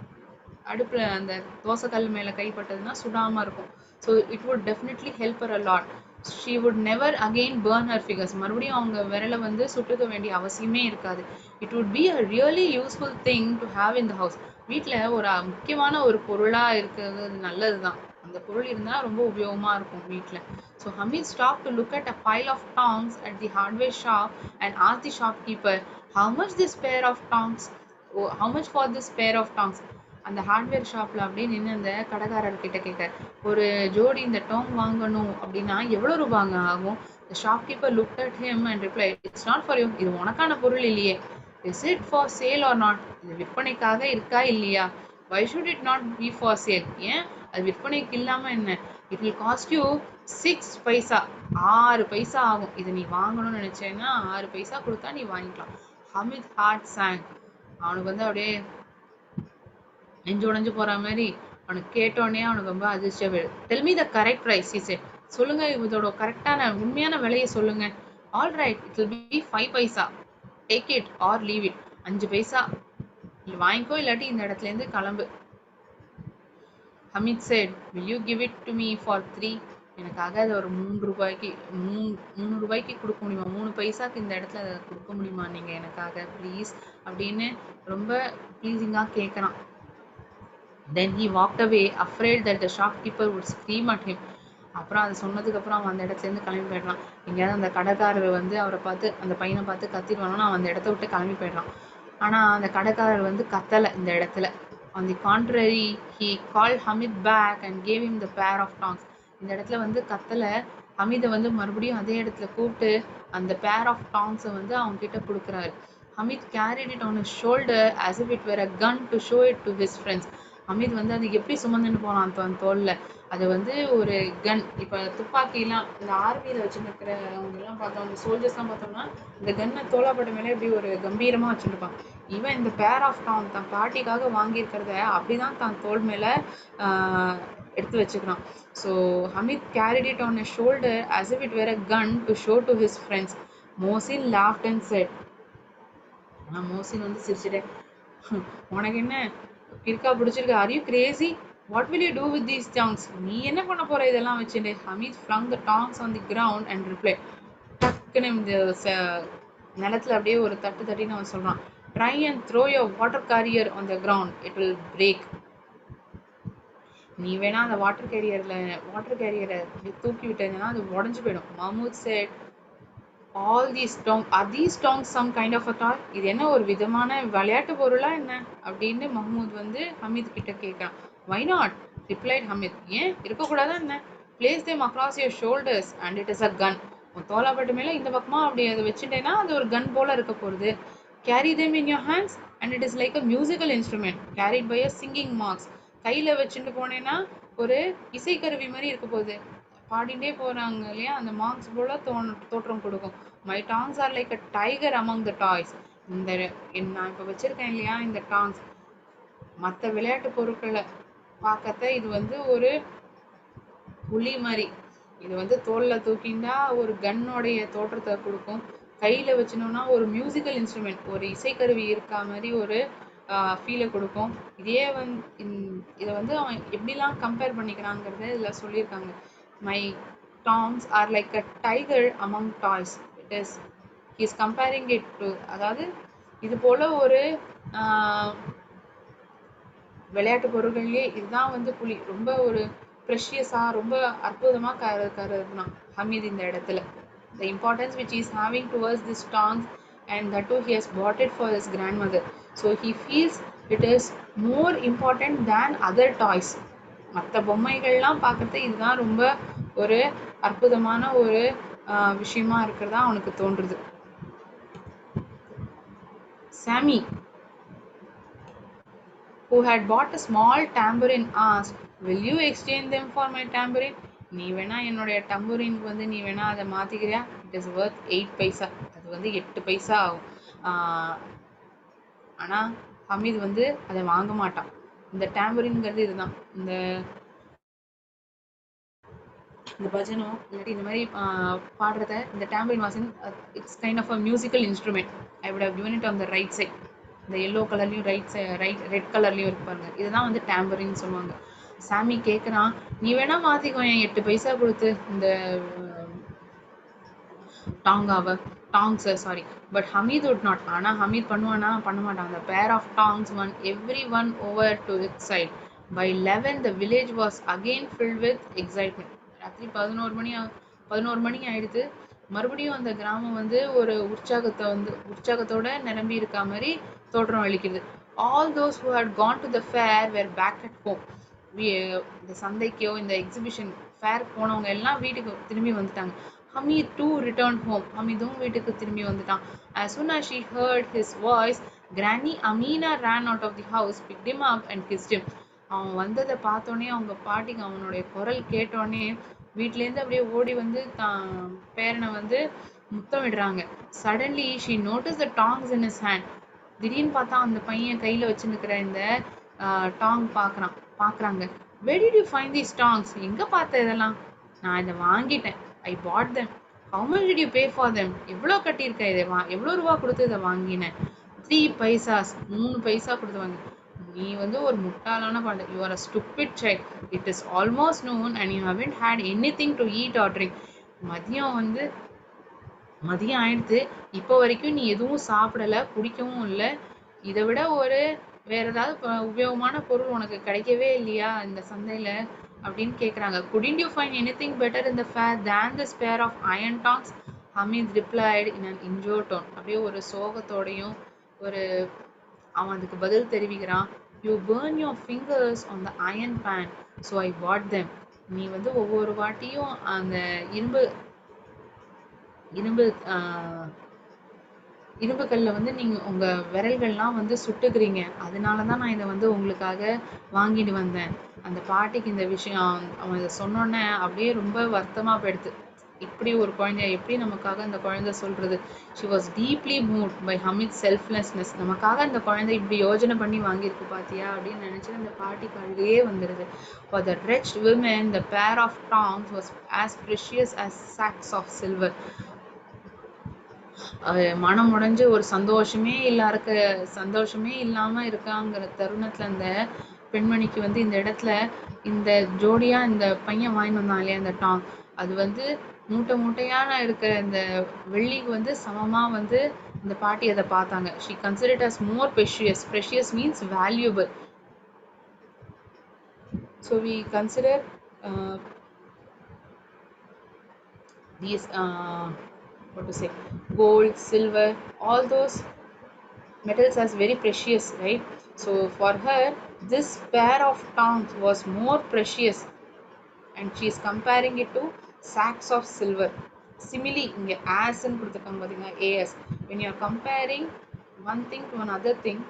அடுப்பில் அந்த தோசைக்கல் மேலே கைப்பட்டதுன்னா சுடாமல் இருக்கும். So it would definitely help her a lot. She would never again burn her fingers. மறுபடியும் அவங்க விரலை வந்து சுட்டுக்க வேண்டிய அவசியமே இருக்காது. It would be a really useful thing to have in the house. வீட்டில் ஒரு முக்கியமான ஒரு பொருளாக இருக்கிறது நல்லது தான். அந்த பொருள் இருந்தால் ரொம்ப உபயோகமாக இருக்கும் வீட்டில். So Hamid stop to look at a pile of tongs at the hardware shop and ask the shopkeeper, how much this pair of tongs, how much for this pair of tongs. அந்த ஹார்ட்வேர் ஷாப்பில் அப்படியே நின்று அந்த கடைக்காரர்கிட்ட கேட்க, ஒரு ஜோடி இந்த Tang வாங்கணும் அப்படின்னா எவ்வளோ ரூபாங்க ஆகும்? The shopkeeper looked at him and replied, "It's not for you. இது உனக்கான பொருள் இல்லையே. Is it for sale or not? இது விற்பனைக்காக இருக்கா இல்லையா? Why should it not be for sale? ஏன் அது விற்பனைக்கு இல்லாம என்ன? It will cost you 6 பைசா. 6 பைசா ஆகும். இதை நீ வாங்கணும்னு நினைச்சேன்னா 6 பைசா கொடுத்தா நீ வாங்கிக்கலாம்." Hamid heart sank. அவனுக்கு வந்து அப்படியே நெஞ்சு உடைஞ்சு போற மாதிரி. அவனுக்கு கேட்டோடனே அவனுக்கு ரொம்ப அதிர்ச்சியா tell me the correct price he said. சொல்லுங்க, இதோட கரெக்டான உண்மையான விலையை சொல்லுங்க. All right, it will be 5 paisa. Take it or leave it. 5 paisa வாங்கிக்கோ, இல்லாட்டி இந்த இடத்துல இருந்து கிளம்பு. Hamid said, will you give it to me for 3? எனக்காக அதை ஒரு 3 ரூபாய்க்கு 3 ரூபாய்க்கு கொடுக்க முடியுமா? 3 பைசாக்கு இந்த இடத்துல அதை கொடுக்க முடியுமா நீங்க எனக்காக ப்ளீஸ் அப்படின்னு ரொம்ப ப்ளீஸிங்காக கேட்குறான். Then he walked away, afraid that the shopkeeper would scream at him. அப்புறம் அது சொன்னதுக்கப்புறம் அவன் அந்த இடத்துலேருந்து கிளம்பி போயிடுறான். எங்கேயாவது அந்த கடைக்காரர் வந்து அவரை பார்த்து அந்த பையனை பார்த்து கத்திடுவானோன்னு அவன் அந்த இடத்த விட்டு கிளம்பி போயிடுறான். ஆனால் அந்த கடைக்காரர் வந்து கத்தலை இந்த இடத்துல. On the contrary, he called Hamid back and gave him the pair of tongs. இந்த இடத்துல வந்து கத்தலை, ஹமீதை வந்து மறுபடியும் அதே இடத்துல கூப்பிட்டு அந்த பேர் ஆஃப் டாங்ஸை வந்து அவங்க கிட்ட கொடுக்குறாரு. Hamid carried it on his shoulder as if it were a gun to show it to his friends. Hamid வந்து அது எப்படி சுமந்துன்னு போனான் தன் தோல்ல. அது வந்து ஒரு கன். இப்போ துப்பாக்கிலாம் இந்த ஆர்மியில் வச்சுருக்கிற அவங்கெல்லாம் பார்த்தோம், அந்த சோல்ஜர்ஸ்லாம் பார்த்தோம்னா இந்த கன்னை தோளாப்பட்ட மேலே எப்படி ஒரு கம்பீரமாக வச்சுருப்பான். இவன் இந்த பேர் ஆஃப் டாங் தன் பாட்டிக்காக வாங்கியிருக்கிறத அப்படிதான் தான் தோல் மேலே எடுத்து வச்சுக்கிறான். So Hamid carried it on his shoulder as if it were a gun to show to his friends. Mohsin laughed and said, ஆனால் மோசின் வந்து சிரிச்சிட்டே, உனக்கு என்ன கிறுக்கா பிடிச்சிருக்கு? Are you crazy? What will you do with these tongs? நீ என்ன பண்ண போற இதெல்லாம் வச்சுட்டு? Hamid flung the tongs on the ground and replied, டக்குன்னு இந்த நிலத்துல அப்படியே ஒரு தட்டு தட்டின்னு அவன் சொல்றான், try and throw your water carrier on the ground, it will break. நீ வேணா அந்த வாட்டர் கேரியரை தூக்கி விட்டதுன்னா அது உடஞ்சு போயிடும். Mahmood said, all these tongs, are these tongs some kind of a toy? இது என்ன ஒரு விதமான விளையாட்டு பொருளா என்ன அப்படின்னு மஹமூத் வந்து ஹமீத் கிட்ட கேட்கிறான். why not? replied ஹமீத். ஏன் இருக்கக்கூடாதா என்ன? place them across your shoulders and it is a gun. உன் தோளாப்பட்டு மேல இந்த பக்கமா அப்படி அதை வச்சுட்டேன்னா அது ஒரு கன் போல இருக்க போகுது. carry them in your hands and it is like a musical instrument carried by a singing monks. கையில வச்சுட்டு போனேன்னா ஒரு இசைக்கருவி மாதிரி இருக்க போகுது. பாடிண்டே போறாங்க இல்லையா, அந்த மார்க்ஸ் போல தோற்றம் கொடுக்கும். My tongs are like a tiger among the toys. இந்த நான் இப்போ வச்சிருக்கேன் இல்லையா இந்த டாங்ஸ், மற்ற விளையாட்டு பொருட்களை பார்க்கத்த இது வந்து ஒரு புலி மாதிரி. இது வந்து தோல்ல தூக்கிண்டா ஒரு கன்னோடைய தோற்றத்தை கொடுக்கும். கையில வச்சுனோம்னா ஒரு மியூசிக்கல் இன்ஸ்ட்ருமெண்ட், ஒரு இசைக்கருவி இருக்கா மாதிரி ஒரு ஃபீலை கொடுக்கும். இதை வந்து அவன் எப்படிலாம் கம்பேர் பண்ணிக்கிறாங்கிறத இதில் சொல்லியிருக்காங்க. My tongs are like a tiger among toys. It is he is comparing it to, அதாவது இது போல ஒரு விளையாட்டு பொருள்கள்லேயே இதுதான் வந்து புலி, ரொம்ப ஒரு ப்ரெஷியஸாக ரொம்ப அற்புதமாக கருதுனான் ஹமீத் இந்த இடத்துல. the importance which he is having towards this tongs, and that too he has bought it for his grandmother, so he feels it is more important than other toys. மற்ற பொம்மைகள்லாம் பார்க்கறது இதுதான் ரொம்ப ஒரு அற்புதமான ஒரு விஷயமா இருக்கிறதா அவனுக்கு தோன்றுது. சாமி, who had bought a small tambourine, asked, will you exchange them for my tambourine? நீ வேணா என்னுடைய டம்பூரினுக்கு வந்து நீ வேணா அதை மாற்றிக்கிறியா? இட் இஸ் ஒர்த் 8 பைசா. அது வந்து 8 பைசா ஆகும். ஆனால் ஹமீத் வந்து அதை வாங்க மாட்டான். இந்த டேம்பரின்ங்கிறது இதுதான். இந்த பஜனோ இல்லாட்டி இந்த மாதிரி பாடுறத இந்த டேம்பரின் வாசின், it's kind of a musical instrument. I would have given it on the right side. இந்த எல்லோ கலர்லையும் ரெட் கலர்லையும் இருப்பாங்க. இதுதான் வந்து டேம்பரின்னு சொல்லுவாங்க. சாமி கேட்குறான், நீ வேணா மாற்றிக்கோ என் 8 பைசா கொடுத்து இந்த டாங்ஸை, sorry, but Hamid would not. ஆனால் ஹமீத் பண்ணுவானா? பண்ண மாட்டான். அந்த pair of tongs won everyone over to its side. By 11 the village was again filled with excitement. ராத்திரி 11 மணி ஆயிடுது. மறுபடியும் அந்த கிராமம் வந்து ஒரு உற்சாகத்தோட நிரம்பி இருக்க மாதிரி தோற்றம் அளிக்கிறது. All those who had gone to the fair were back at home. இந்த சந்தைக்கோ இந்த எக்ஸிபிஷன் ஃபேர் போனவங்க எல்லாம் வீட்டுக்கு திரும்பி வந்துட்டாங்க. Hamid too returned home. ஹமீதும் வீட்டுக்கு திரும்பி வந்துட்டான். As soon as she heard his voice, Granny Amina ran out of the house, picked him up and kissed him. அவன் வந்ததை பார்த்தோன்னே, அவங்க பாட்டிக்கு அவனுடைய குரல் கேட்டோடனே வீட்டிலேருந்து அப்படியே ஓடி வந்து தான் பேரனை வந்து முத்தமிடுறாங்க. Suddenly she noticed the tongs in his hand. திடீர்னு பார்த்தா அந்த பையன் கையில் வச்சுருக்கிற இந்த டாங் பார்க்குறாங்க. Where did you find these tongs? எங்கே பார்த்த இதெல்லாம்? நான் இதை வாங்கிட்டேன். I bought them. How much did you pay for them? எவ்வளோ கட்டியிருக்க இதை எவ்வளோ ரூபா கொடுத்து இதை வாங்கினேன்? 3 பைசாஸ். 3 பைசா கொடுத்து வாங்க. நீ வந்து ஒரு முட்டாளான பாட்டு. You are a stupid child. It is almost noon and you haven't had anything to eat or drink. மதியம் ஆயிடுத்து, இப்போ வரைக்கும் நீ எதுவும் சாப்பிடலை, குடிக்கவும் இல்லை. இதை விட ஒரு வேற ஏதாவது உபயோகமான பொருள் உனக்கு கிடைக்கவே இல்லையா இந்த சந்தையில அப்படின்னு கேக்குறாங்க. couldn't you find anything better in the fair than this pair of iron tongs? Hamid replied in an injured tone. அப்படியே ஒரு சோகத்தோடையும் ஒரு அவன் அதுக்கு பதில் தெரிவிக்கிறான். you burn your fingers on the iron pan, so I bought them. நீ வந்து ஒவ்வொரு வாட்டியும் அந்த இரும்பு இரும்பு இரும்பு கல்ல வந்து நீங்க உங்க விரல்கள்லாம் வந்து சுட்டுக்கிறீங்க. அதனால தான் நான் இத வந்து உங்களுக்காக வாங்கிட்டு வந்தேன். அந்த பாட்டிக்கு இந்த விஷயம் அவன் இத சொன்னோனே அப்படியே ரொம்ப வருத்தமா போயிடுத்து. இப்படி ஒரு குழந்தைய எப்படி நமக்காக அந்த குழந்தை சொல்றது? She was deeply moved by Hamid's selflessness. நமக்காக அந்த குழந்தை இப்படி யோசனை பண்ணி வாங்கியிருக்கு பாத்தியா அப்படின்னு நினைச்சு அந்த பாட்டிக்கு அழுகையே வந்துடுது. For the wretched women, the pair of tongs was as precious as sacks of silver. மனம் உடைஞ்சு ஒரு சந்தோஷமே இல்லாம இருக்காங்கிற தருணத்துல அந்த பெண்மணிக்கு வந்து இந்த இடத்துல இந்த ஜோடியா இந்த பையன் வாங்கிட்டு வந்தான் இல்லையா இந்த டாங், அது வந்து மூட்டை மூட்டையான இருக்கிற இந்த வெள்ளிக்கு வந்து சமமா வந்து இந்த பாட்டி அதை பார்த்தாங்க. she considered as more precious. Precious means valuable. So we consider uh, these what to say, gold, silver, all those metals as very precious, right? So for her, this pair of tongs was more precious, and she is comparing it to sacks of silver. Simile, இங்க as ன்னு கொடுத்துருக்காங்க பார்த்தீங்கன்னா as. When you are comparing one thing to another thing,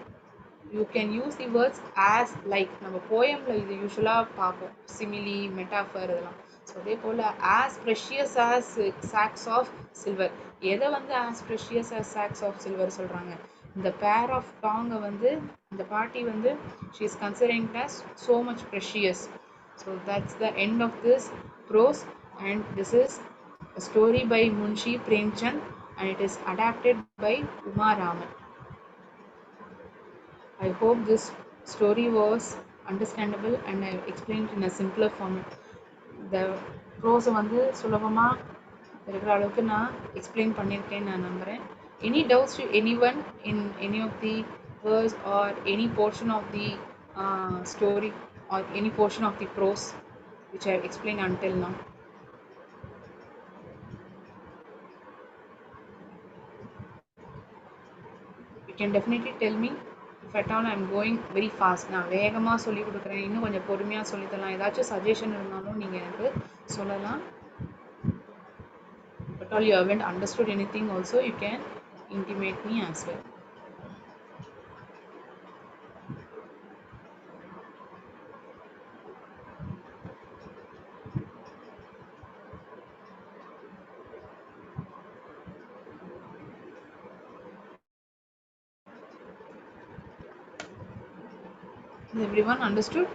you can use the words as, like. நம்ம போயம்ல இது யூஸ்வலா பார்ப்போம், simile, metaphor இதெல்லாம். So அதே போல் as precious as sacks of silver. எதை வந்து as precious as sacks of silver சொல்கிறாங்க? இந்த pair of tongue வந்து இந்த பாட்டி வந்து she is considering it as so much precious. So that's the end of this prose, and this is a story by Munshi Premchand, and it is adapted by Uma Raman. I hope this story was understandable and I explained in a simpler format. The prose வந்து சுலபமா இருக்கிற அளவுக்கு நான் explain பண்ணியிருக்கேன்னு நான் நம்புகிறேன். Any doubts to anyone in any of the verse or any portion of the story or any portion of the prose which I have explained until now? You can definitely tell me. If at all I am going very fast, நான் வேகமாக சொல்லி கொடுக்குறேன், இன்னும் கொஞ்சம் பொறுமையாக சொல்லித்தரலாம், ஏதாச்சும் suggestion இருந்தாலும் நீங்கள் எனக்கு சொல்லலாம். If at all you haven't understood anything also, you can intimate me as well. Is everyone understood?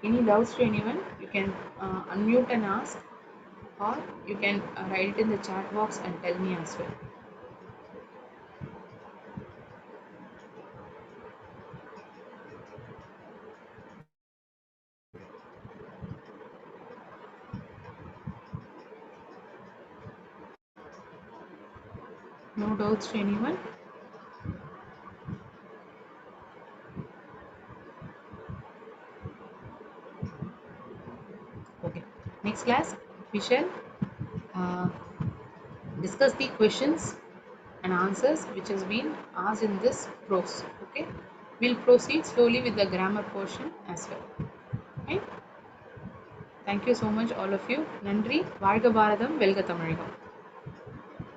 Any doubts to anyone? You can unmute and ask, or you can write it in the chat box and tell me as well. No doubts to anyone? Okay. Next class, we shall discuss the questions and answers which has been asked in this prose. Okay. We'll proceed slowly with the grammar portion as well. Okay. Thank you so much all of you. நன்றி. வாழ்க பாரதம், வெல்க தமிழகம்.